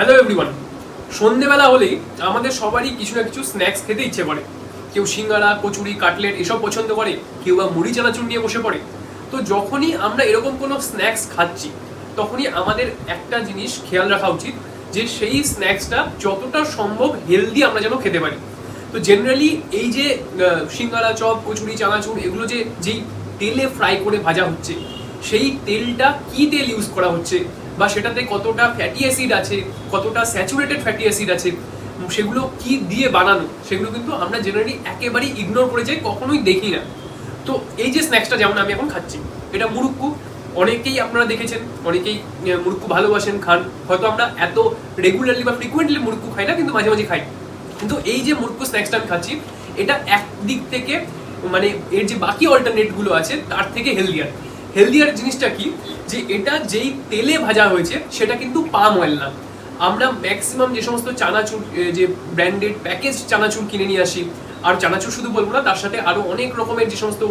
Hello everyone. সন্ধেবেলা হলেই আমাদের সবারই কিছু না কিছু স্ন্যাক্স খেতে ইচ্ছে করে। কেউ সিঙ্গারা, কচুরি, কাটলেট এসব পছন্দ করে, কেউ বা মুড়ি চানাচুর নিয়ে বসে পড়ে। তো যখনই আমরা এরকম কোনো স্ন্যাক্স খাচ্ছি তখনই আমাদের একটা জিনিস খেয়াল রাখা উচিত যে সেই স্ন্যাক্সটা যতটা সম্ভব হেলদি আমরা যেন খেতে পারি। তো জেনারেলি এই যে সিঙ্গারা, চপ, কচুরি, চানাচুর এগুলো যেই তেলে ফ্রাই করে ভাজা হচ্ছে, সেই তেলটা কি তেল ইউজ করা হচ্ছে বা সেটাতে কতটা ফ্যাটি অ্যাসিড আছে, কতটা স্যাচুরেটেড ফ্যাটি অ্যাসিড আছে, সেগুলো কি দিয়ে বানানো, সেগুলো কিন্তু আমরা জেনারেলি একেবারেই ইগনোর করে যাই, কখনোই দেখি না। তো এই যে স্ন্যাক্সটা যেমন আমি এখন খাচ্ছি, এটা মুরুক্কু। অনেকেই আপনারা দেখেছেন, অনেকেই মুরুক্কু ভালোবাসেন, খান। হয়তো আমরা এত রেগুলারলি বা ফ্রিকুয়েন্টলি মুরুক্কু খাই না, কিন্তু মাঝে মাঝে খাই। কিন্তু এই যে মুরুক্কু স্ন্যাক্সটা আমি খাচ্ছি, এটা একদিক থেকে মানে এর যে বাকি অল্টারনেটগুলো আছে তার থেকে হেলদিয়ার জিনিসটা কি, যে এটা যেই তেলে ভাজা হয়েছে সেটা কিন্তু পাম অয়েল না। আমরা ম্যাক্সিমাম যে সমস্ত চানাচুর, যে ব্র্যান্ডেড প্যাকেজ চানাচুর কিনে নিয়ে আসি, আর চানাচুর শুধু বলবো না, তার সাথে আরো অনেক রকমের যে সমস্ত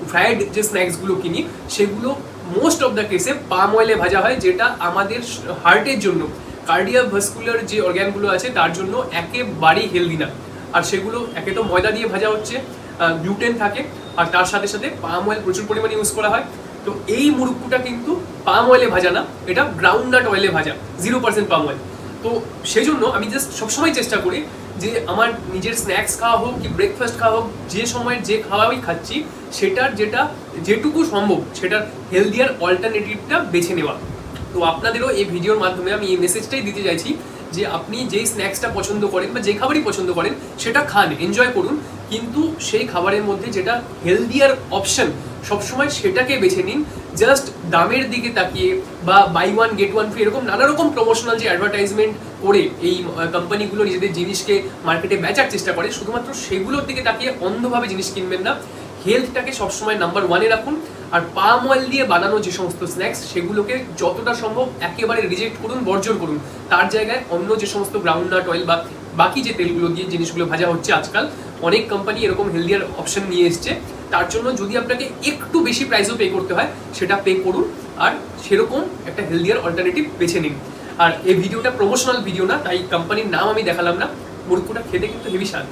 ফ্রাইড যে স্ন্যাক্সগুলো কিনি, সেগুলো মোস্ট অফ দ্য কেসে পাম অয়েলে ভাজা হয়, যেটা আমাদের হার্টের জন্য, কার্ডিওভাস্কুলার যে অর্গ্যানগুলো আছে তার জন্য একেবারেই হেলদি না। আর সেগুলো একে তো ময়দা দিয়ে ভাজা হচ্ছে, গ্লুটেন থাকে, আর তার সাথে সাথে পাম অয়েল প্রচুর পরিমাণে ইউজ করা হয়। তো এই মুরুক্কুটা কিন্তু পাম অয়েলে ভাজা না, এটা গ্রাউন্ডনাট অয়েলে ভাজা, 0% পাম অয়েল। তো সেই জন্য আমি জাস্ট সবসময় চেষ্টা করি যে আমার নিজের স্ন্যাক্স খাওয়া হোক কি ব্রেকফাস্ট খাওয়া হোক, যে সময়ের যে খাওয়াই খাচ্ছি সেটার যেটুকু সম্ভব সেটার হেলদিয়ার অল্টারনেটিভটা বেছে নেওয়া। তো আপনাদেরও এই ভিডিওর মাধ্যমে আমি এই মেসেজটাই দিতে চাইছি যে আপনি যেই স্ন্যাক্সটা পছন্দ করেন বা যে খাবারই পছন্দ করেন সেটা খান, এনজয় করুন, কিন্তু সেই খাবারের মধ্যে যেটা হেলদিয়ার অপশন সবসময় সেটাকে বেছে নিন। জাস্ট দামের দিকে তাকিয়ে বা buy one get one free এরকম নানা রকম প্রমোশনাল যে অ্যাডভার্টাইজমেন্ট করে এই কোম্পানিগুলো নিজেদের জিনিসকে মার্কেটে বেচার চেষ্টা করে, শুধুমাত্র সেগুলোর দিকে তাকিয়ে অন্ধভাবে জিনিস কিনবেন না। হেলথটাকে সবসময় নাম্বার ওয়ানে রাখুন। আর পাম অয়েল দিয়ে বানানো যে সমস্ত স্ন্যাক্স সেগুলোকে যতটা সম্ভব একেবারে রিজেক্ট করুন, বর্জন করুন। তার জায়গায় অন্য যে সমস্ত গ্রাউন্ডনাট অয়েল বা বাকি যে তেলগুলো দিয়ে জিনিসগুলো ভাজা হচ্ছে, আজকাল অনেক কোম্পানি এরকম হেলদিয়ার অপশন নিয়ে এসছে। তার জন্য যদি আপনাকে একটু বেশি প্রাইসও পে করতে হয় সেটা পে করুন, আর সেরকম একটা হেলদিয়ার অল্টারনেটিভ বেছে নিন। আর এই ভিডিওটা প্রমোশনাল ভিডিও না, তাই কোম্পানির নাম আমি দেখালাম না। মুরুক্কুটা খেতে কিন্তু হেভি স্বাদ।